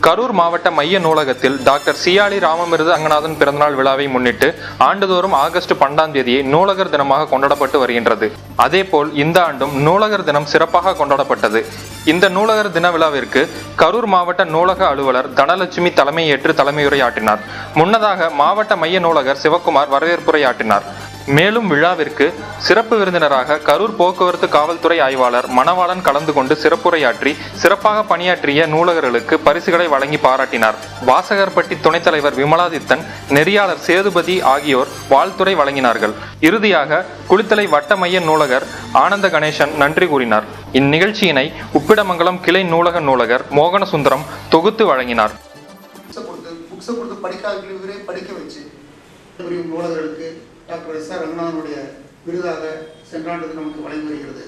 கரூர் மாவட்ட மைய நூலகத்தில் டாக்டர் சியாளி ராமமிர்து ரங்கநாதன் பிறந்தநாள் விழாவை முன்னிட்டு ஆண்டுதோறும் ஆகஸ்ட் 12ஆம் தேதியை நூலகர் தினமாக கொண்டாடப்பட்டு வருகின்றது. அதேபோல் இந்த ஆண்டும் நூலகர் தினம் சிறப்பாக கொண்டாடப்பட்டது. இந்த நூலகர் தின விழாவிற்கு கரூர் மாவட்ட நூலக அலுவலர் தனலட்சுமி தலைமையேற்று தலைமையுரையாற்றினார். முன்னதாக மாவட்ட மைய நூலகர் சிவக்குமார் வரவேற்புரையாற்றினார். மேலும் விழாவிற்கு சிறப்பு விருந்தினராக கரூர் போக்குவரத்து காவல்துறை ஆய்வாளர் மணவாளன் கலந்து கொண்டு சிறப்புரையாற்றி சிறப்பாக பணியாற்றிய நூலகர்களுக்கு பரிசுகளை வழங்கி பாராட்டினார். வாசகர்பட்டி துணைத் தலைவர் விமலாதித்தன், நெறியாளர் சேதுபதி ஆகியோர் வாழ்த்துரை வழங்கினார்கள். இறுதியாக குளித்தலை வட்ட மைய நூலகர் ஆனந்த கணேசன் நன்றி கூறினார். இந்நிகழ்ச்சியினை உப்பிடமங்கலம் கிளை நூலக நூலகர் மோகனசுந்தரம் தொகுத்து வழங்கினார். Doctor S. ஆர். ரங்கநாதனுடைய விருதாக சென்ற ஆண்டு நமக்கு வழங்கி வருகிறது.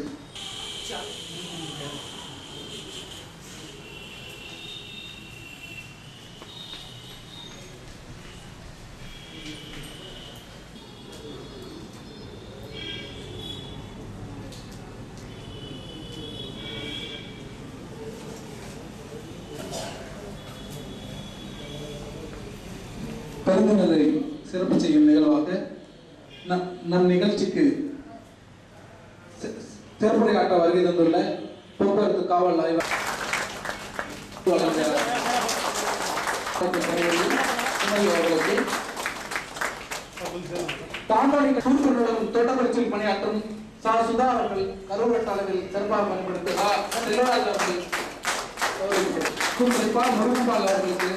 பெருந்தினரை சிறப்பு செய்யும் நிகழ்வாக நம் நிகழ்ச்சிக்கு சிறப்புரையாற்ற வருகை தந்துள்ள போக்குவரத்து காவல் ஆய்வாளர் தோட்டப்பயிற்சியில் பணியாற்றும் சுதா அவர்கள் கரூர் வட்ட அளவில் சிறப்பாக பயன்படுத்துகிறார். முருகன்பால் அவர்களுக்கு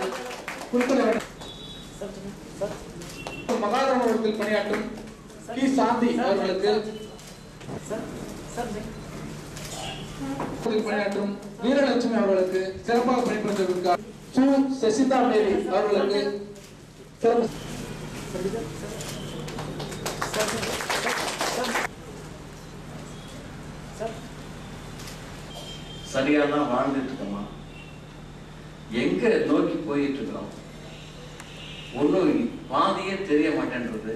மகாதமத்தில் பணியாற்றும் கி சாந்தி அவர்களுக்கு பணியாற்றும் வீரலட்சுமி அவர்களுக்கு சிறப்பாக பணிபுரிந்திருக்கிறார். சு சசிதா மேரி அவர்களுக்கு சரியாதான் வாழ்ந்துட்டு இருக்கோமா, எங்க நோக்கி போயிட்டு இருக்கிறோம், ஒன்னும் பாதியே தெரிய மாட்டேன்றது.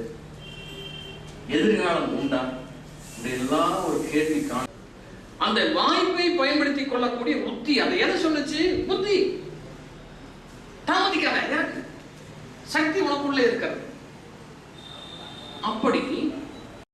எதிர்காலம் உண்டா இப்படியெல்லாம் ஒரு கேள்வி காண அந்த வாய்ப்பை பயன்படுத்திக் கொள்ளக்கூடிய புத்தி, அதை எதை சொல்லுச்சு? புத்தி. தாமதிக்காத, எனக்கு சக்தி உனக்குள்ளே இருக்கிறது. அப்படி